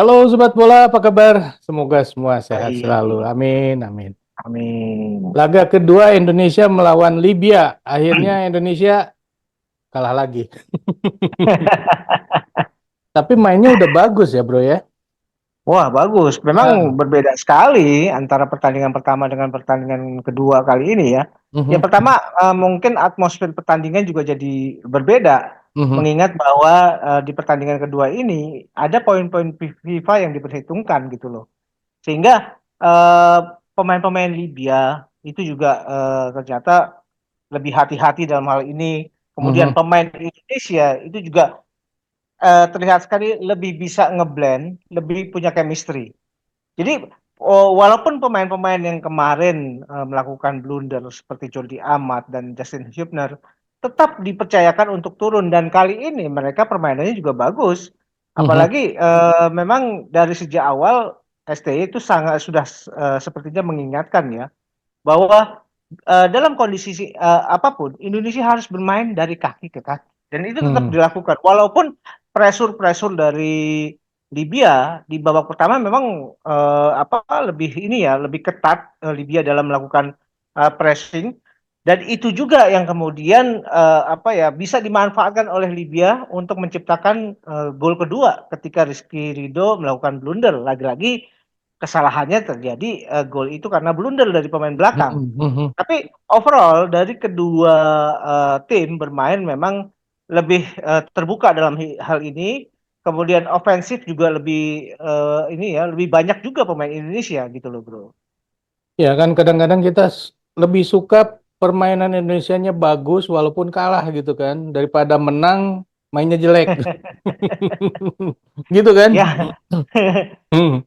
Halo Sobat Bola, apa kabar? Semoga semua sehat selalu. Baik, Amin, amin. amin. Laga kedua Indonesia melawan Libya. Akhirnya Indonesia kalah lagi. Tapi mainnya udah bagus ya bro ya. Wah, bagus. Ah, Memang berbeda sekali antara pertandingan pertama dengan pertandingan kedua kali ini ya. Yang mhm, pertama, mungkin atmosfer pertandingan juga jadi berbeda. mhm, Mengingat bahwa di pertandingan kedua ini ada poin-poin FIFA yang diperhitungkan gitu loh. Sehingga pemain-pemain Libya itu juga ternyata lebih hati-hati dalam hal ini. Kemudian mhm, pemain Indonesia itu juga terlihat sekali lebih bisa ngeblend, lebih punya chemistry. Jadi walaupun pemain-pemain yang kemarin melakukan blunder seperti Jordi Amat dan Justin Hubner tetap dipercayakan untuk turun dan kali ini mereka permainannya juga bagus. mhm, Apalagi memang dari sejak awal STY itu sangat sudah sepertinya mengingatkan ya bahwa dalam kondisi apapun Indonesia harus bermain dari kaki ke kaki dan itu tetap mhm, dilakukan walaupun pressure-pressure dari Libya di babak pertama memang lebih ini ya lebih ketat Libya dalam melakukan pressing dan itu juga yang kemudian bisa dimanfaatkan oleh Libya untuk menciptakan gol kedua ketika Rizky Ridho melakukan blunder lagi-lagi kesalahannya terjadi gol itu karena blunder dari pemain belakang. mhm, mhm. Tapi overall dari kedua tim bermain memang lebih terbuka dalam hal ini. Kemudian ofensif juga lebih ini ya lebih banyak juga pemain Indonesia gitu loh bro. Ya kan kadang-kadang kita lebih suka permainan Indonesianya bagus walaupun kalah gitu kan daripada menang mainnya jelek. Gitu kan? Ya Hmm,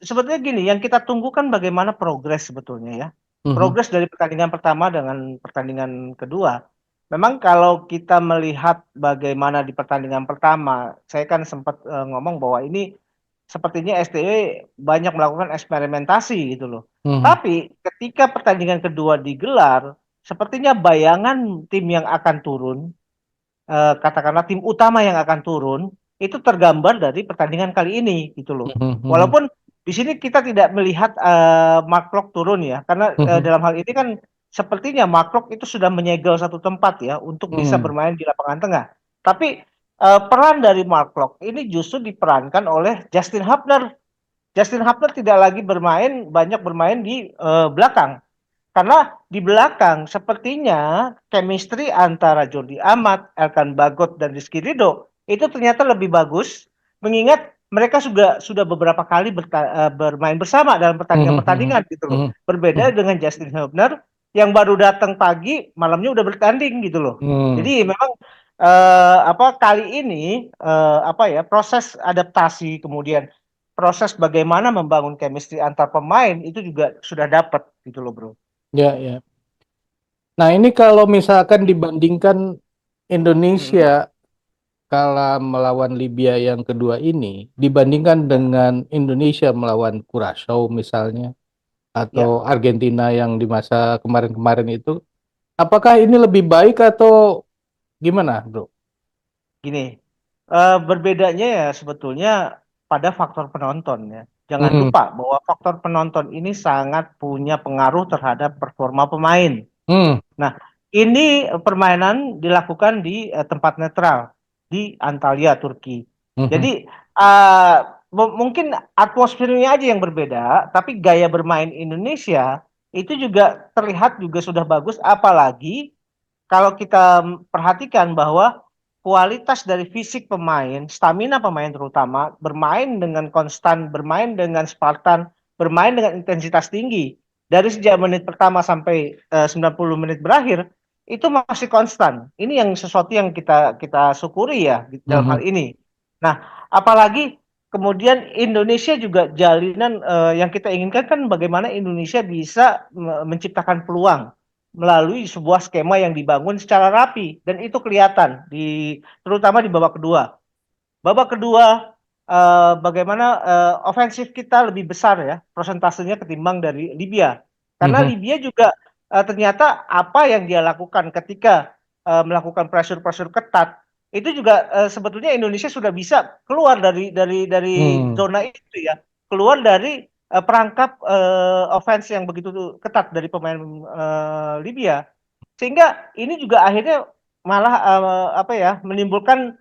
sebetulnya gini yang kita tunggu kan bagaimana progres sebetulnya ya. mhm, Progres dari pertandingan pertama dengan pertandingan kedua. Memang kalau kita melihat bagaimana di pertandingan pertama, saya kan sempat ngomong bahwa ini sepertinya STW banyak melakukan eksperimentasi gitu loh. mhm, Tapi ketika pertandingan kedua digelar, sepertinya bayangan tim yang akan turun, katakanlah tim utama yang akan turun, itu tergambar dari pertandingan kali ini gitu loh. mhm, mhm, Walaupun di sini kita tidak melihat Mark Klok turun ya, karena mhm, dalam hal ini kan sepertinya Mark Klok itu sudah menyegel satu tempat ya untuk bisa mhm. bermain di lapangan tengah. Tapi peran dari Mark Klok ini justru diperankan oleh Justin Hubner. Justin Hubner tidak lagi banyak bermain di belakang. Karena di belakang sepertinya chemistry antara Jordi Amat, Elkan Bagot, dan Rizky Ridho itu ternyata lebih bagus. Mengingat mereka sudah beberapa kali bermain bersama dalam Mhm, mhm, pertandingan-pertandingan gitu loh. mhm, Berbeda dengan Justin Hubner yang baru datang pagi, malamnya udah bertanding gitu loh. mhm. Jadi memang kali ini proses adaptasi kemudian proses bagaimana membangun chemistry antar pemain itu juga sudah dapat gitu loh bro. Ya, ya. Nah, ini kalau misalkan dibandingkan Mm-mm. Indonesia kalah melawan Libya yang kedua ini, dibandingkan Ya, dengan Indonesia melawan Curaçao misalnya, ya, atau Argentina yang di masa kemarin-kemarin itu, apakah ini lebih baik atau gimana, bro? gini, berbedanya ya sebetulnya pada faktor penonton ya. Jangan Mhm, lupa bahwa faktor penonton ini sangat punya pengaruh terhadap performa pemain. mhm, Nah, ini permainan dilakukan di tempat netral di Antalya, Turki. mhm, Jadi uh, mungkin atmosfernya aja yang berbeda, tapi gaya bermain Indonesia itu juga terlihat juga sudah bagus, apalagi kalau kita perhatikan bahwa kualitas dari fisik pemain, stamina pemain terutama, bermain dengan konstan, bermain dengan Spartan, bermain dengan intensitas tinggi. Dari sejak menit pertama sampai 90 menit berakhir, itu masih konstan. Ini yang sesuatu yang kita kita syukuri ya dalam hal mhm. ini. Nah, apalagi kemudian Indonesia juga jalinan yang kita inginkan kan bagaimana Indonesia bisa menciptakan peluang melalui sebuah skema yang dibangun secara rapi dan itu kelihatan di terutama di babak kedua. Babak kedua bagaimana ofensif kita lebih besar ya prosentasenya ketimbang dari Libya. Karena Mhm. Libya juga ternyata apa yang dia lakukan ketika melakukan pressure-pressure ketat itu juga sebetulnya Indonesia sudah bisa keluar dari Hmm. zona itu ya, keluar dari perangkap offense yang begitu ketat dari pemain Libya, sehingga ini juga akhirnya malah apa ya, menimbulkan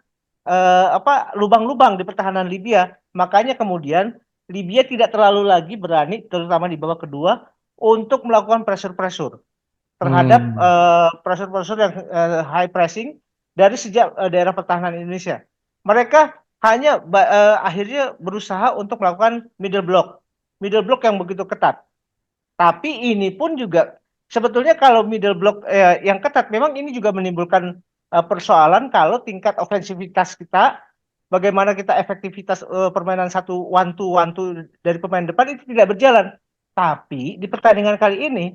apa, lubang-lubang di pertahanan Libya. Makanya kemudian Libya tidak terlalu lagi berani, terutama di babak kedua, untuk melakukan pressure-pressure terhadap Hmm. pressure-pressure yang high pressing dari sejak daerah pertahanan Indonesia. Mereka hanya akhirnya berusaha untuk melakukan middle block yang begitu ketat. Tapi ini pun juga sebetulnya kalau middle block yang ketat, memang ini juga menimbulkan persoalan kalau tingkat ofensivitas kita, bagaimana kita efektivitas permainan satu one two dari pemain depan itu tidak berjalan. Tapi di pertandingan kali ini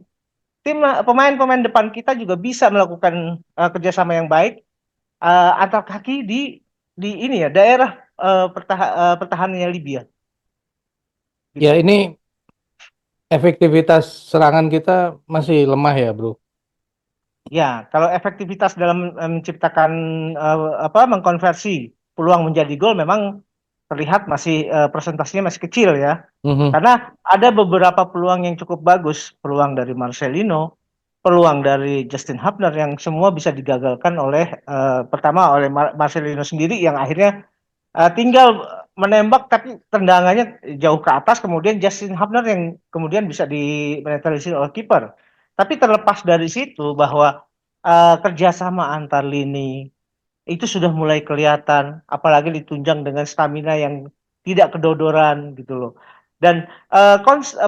pemain-pemain depan kita juga bisa melakukan kerjasama yang baik antar kaki di ini ya, daerah pertahanannya Libya Ya gitu. ini efektivitas serangan kita masih lemah ya, Bro. Ya, kalau efektivitas dalam menciptakan apa, mengkonversi peluang menjadi gol memang terlihat masih presentasinya masih kecil ya. Mhm. Karena ada beberapa peluang yang cukup bagus, peluang dari Marcelino, peluang dari Justin Hubner yang semua bisa digagalkan oleh pertama oleh Marcelino sendiri yang akhirnya tinggal menembak tapi tendangannya jauh ke atas, kemudian Justin Hubner yang kemudian bisa dipenetralisir oleh kiper. Tapi terlepas dari situ bahwa kerjasama antar lini itu sudah mulai kelihatan, apalagi ditunjang dengan stamina yang tidak kedodoran gitu loh. Dan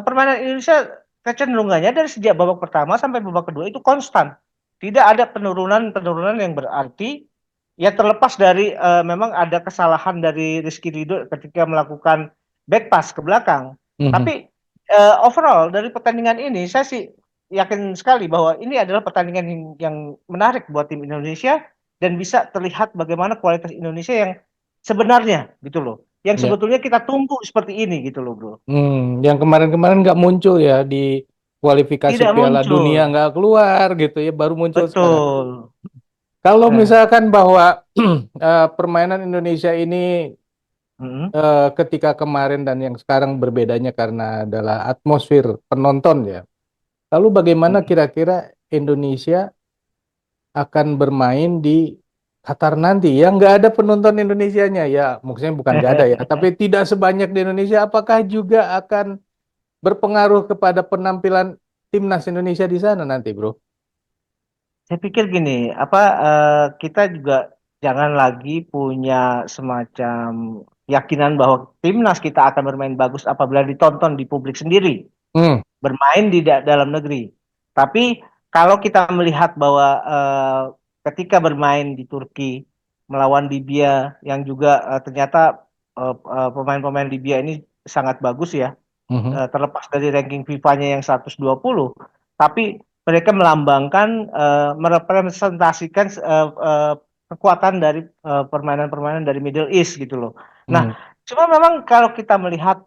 permainan Indonesia kecenderungannya dari sejak babak pertama sampai babak kedua itu konstan. Tidak ada penurunan-penurunan yang berarti, ya terlepas dari memang ada kesalahan dari Rizky Ridho ketika melakukan back pass ke belakang. Mhm. Tapi overall dari pertandingan ini saya sih yakin sekali bahwa ini adalah pertandingan yang menarik buat tim Indonesia dan bisa terlihat bagaimana kualitas Indonesia yang sebenarnya gitu loh. Yang Ya. sebetulnya kita tunggu seperti ini gitu loh, Bro. Yang kemarin-kemarin nggak muncul ya di kualifikasi Tidak Piala Dunia muncul. nggak keluar gitu ya, baru muncul sekarang. Betul. Kalau Eh, misalkan bahwa permainan Indonesia ini mm, ketika kemarin dan yang sekarang berbedanya karena adalah atmosfer penonton ya. Lalu bagaimana mm. kira-kira Indonesia akan bermain di Qatar nanti? Yang nggak ada penonton Indonesianya ya, maksudnya bukan nggak ada ya, tapi tidak sebanyak di Indonesia. Apakah juga akan berpengaruh kepada penampilan timnas Indonesia di sana nanti, Bro? Saya pikir gini, apa kita juga jangan lagi punya semacam keyakinan bahwa timnas kita akan bermain bagus apabila ditonton di publik sendiri, Hmm. bermain di dalam negeri. Tapi kalau kita melihat bahwa ketika bermain di Turki melawan Libya yang juga ternyata pemain-pemamein Libya ini sangat bagus ya, Mhm. terlepas dari ranking FIFA-nya yang 120, tapi mereka melambangkan merepresentasikan kekuatan dari permainan-permainan dari Middle East gitu loh. Nah, Hmm. cuma memang kalau kita melihat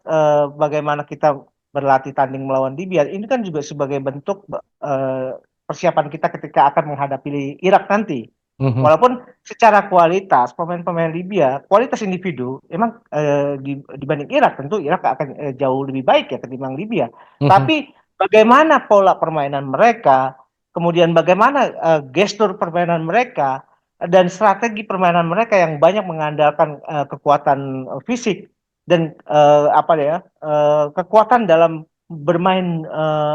bagaimana kita berlatih tanding melawan Libya, ini kan juga sebagai bentuk persiapan kita ketika akan menghadapi Irak nanti. Mhm. Walaupun secara kualitas pemain-pemain Libya, kualitas individu emang dibanding Irak tentu Irak akan jauh lebih baik ya ketimbang Libya. Mhm. Tapi bagaimana pola permainan mereka, kemudian bagaimana gestur permainan mereka dan strategi permainan mereka yang banyak mengandalkan kekuatan fisik dan apa ya, kekuatan dalam bermain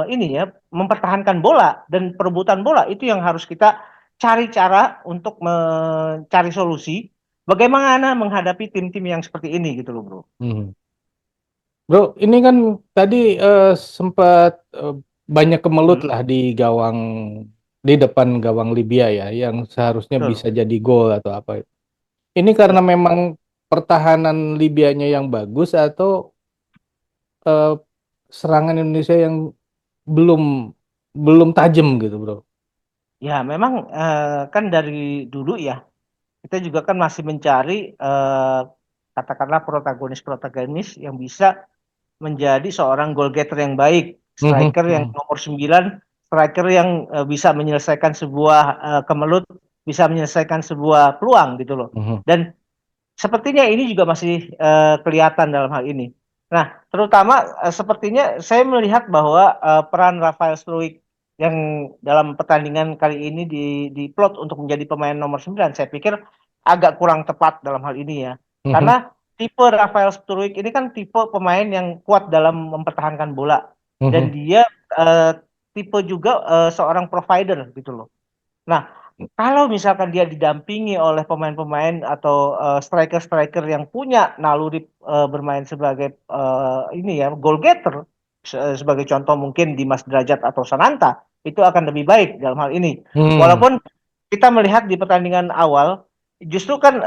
ini ya, mempertahankan bola dan perebutan bola itu yang harus kita cari cara untuk mencari solusi bagaimana menghadapi tim-tim yang seperti ini gitu loh, Bro. Mhm. Bro, ini kan tadi sempat banyak kemelut Hmm, lah di gawang di depan gawang Libya ya, yang seharusnya bisa betul. jadi gol atau apa. Ini karena Ya. memang pertahanan Libyanya yang bagus atau eh, serangan Indonesia yang belum belum tajam gitu, Bro. Ya, memang kan dari dulu ya kita juga kan masih mencari katakanlah protagonis-protagonis yang bisa menjadi seorang goal getter yang baik, Mhm. striker yang Mhm. nomor 9, striker yang bisa menyelesaikan sebuah kemelut bisa menyelesaikan sebuah peluang gitu loh. Mhm. Dan sepertinya ini juga masih kelihatan dalam hal ini. Nah, terutama sepertinya saya melihat bahwa peran Rafael Struijk yang dalam pertandingan kali ini diplot untuk menjadi pemain nomor 9, saya pikir agak kurang tepat dalam hal ini ya. Mhm. Karena tipe Rafael Struijk ini kan tipe pemain yang kuat dalam mempertahankan bola dan Mhm. dia eh, tipe juga seorang provider gitu loh. Nah, kalau misalkan dia didampingi oleh pemain-pemain atau striker-striker yang punya naluri bermain sebagai ini ya goal getter, sebagai contoh mungkin Dimas Derajat atau Sananta, itu akan lebih baik dalam hal ini. Hmm. Walaupun kita melihat di pertandingan awal, justru kan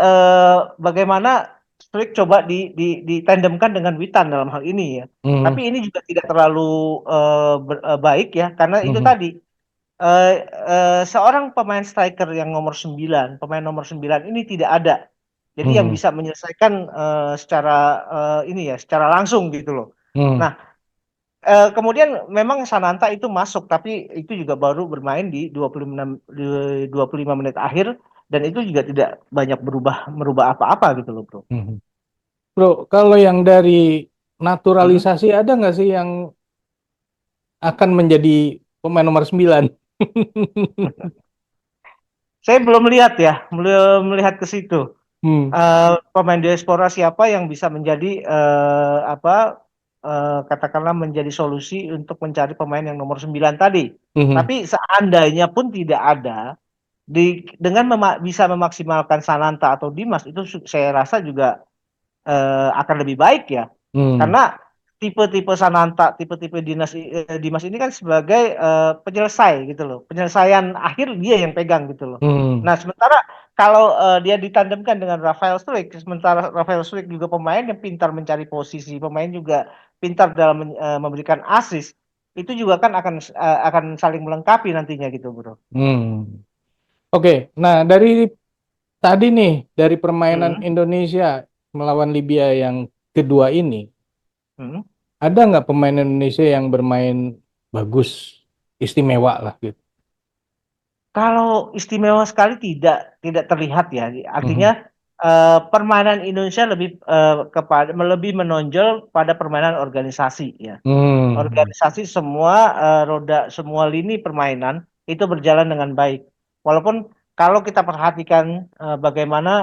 bagaimana Struijk coba ditandemkan dengan Witan dalam hal ini ya. Mhm. Tapi ini juga tidak terlalu baik ya, karena itu Mhm. tadi seorang pemain striker yang nomor 9, pemain nomor 9 ini tidak ada. Jadi yang Mhm. bisa menyelesaikan secara ini ya, secara langsung gitu loh. Mhm. Nah, kemudian memang Sananta itu masuk, tapi itu juga baru bermain di 25 menit akhir dan itu juga tidak banyak merubah apa-apa gitu loh, Bro. Mhm. Bro, kalau yang dari Hmm. naturalisasi ada nggak sih yang akan menjadi pemain nomor 9? Saya belum melihat ya, belum melihat ke situ. Hmm. Pemain diaspora siapa yang bisa menjadi apa katakanlah menjadi solusi untuk mencari pemain yang nomor 9 tadi. Mhm. Tapi seandainya pun tidak ada dengan bisa memaksimalkan Sananta atau Dimas itu saya rasa juga akan lebih baik ya. Hmm. Karena tipe-tipe Sananta, tipe-tipe Dimas ini kan sebagai penyelesai gitu loh. Penyelesaian akhir dia yang pegang gitu loh. Hmm. Nah, sementara kalau dia ditandemkan dengan Rafael Struijk, sementara Rafael Struijk juga pemain yang pintar mencari posisi, pemain juga pintar dalam memberikan assist, itu juga kan akan saling melengkapi nantinya gitu, Bro. Hmm. Oke, nah dari tadi nih, dari permainan Hmm. Indonesia melawan Libya yang kedua ini, Hmm. ada nggak pemain Indonesia yang bermain bagus, istimewa lah gitu? Kalau istimewa sekali tidak terlihat ya. Mhm. Artinya permainan Indonesia lebih kepada lebih menonjol pada permainan organisasi ya. Hmm. Organisasi semua roda semua lini permainan itu berjalan dengan baik. Walaupun kalau kita perhatikan bagaimana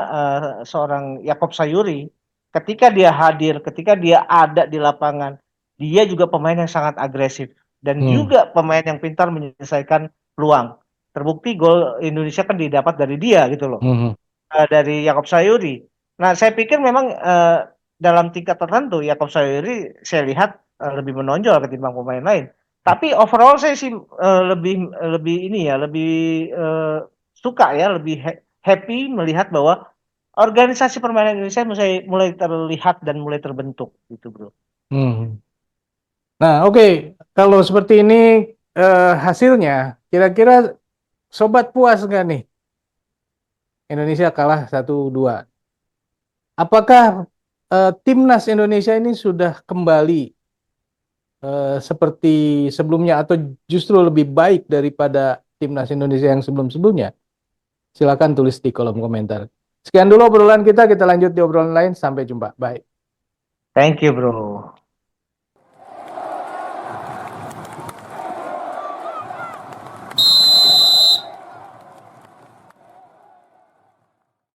seorang Yakob Sayuri ketika dia hadir, ketika dia ada di lapangan, dia juga pemain yang sangat agresif dan Hmm. juga pemain yang pintar menyelesaikan peluang. Terbukti gol Indonesia kan didapat dari dia gitu loh, Mhm. dari Yakob Sayuri. Nah, saya pikir memang dalam tingkat tertentu Yakob Sayuri saya lihat lebih menonjol ketimbang pemain lain. Tapi overall saya sih lebih lebih ini ya, lebih eh, suka ya, lebih happy melihat bahwa organisasi permainan Indonesia mulai terlihat dan mulai terbentuk gitu, Bro. Hmm. Nah, oke, kalau seperti ini hasilnya, kira-kira sobat puas nggak nih? Indonesia kalah 1-2. Apakah timnas Indonesia ini sudah kembali seperti sebelumnya atau justru lebih baik daripada timnas Indonesia yang sebelum-sebelumnya? Silakan tulis di kolom komentar. Sekian dulu obrolan kita lanjut di obrolan lain. Sampai jumpa. Bye. Thank you, Bro.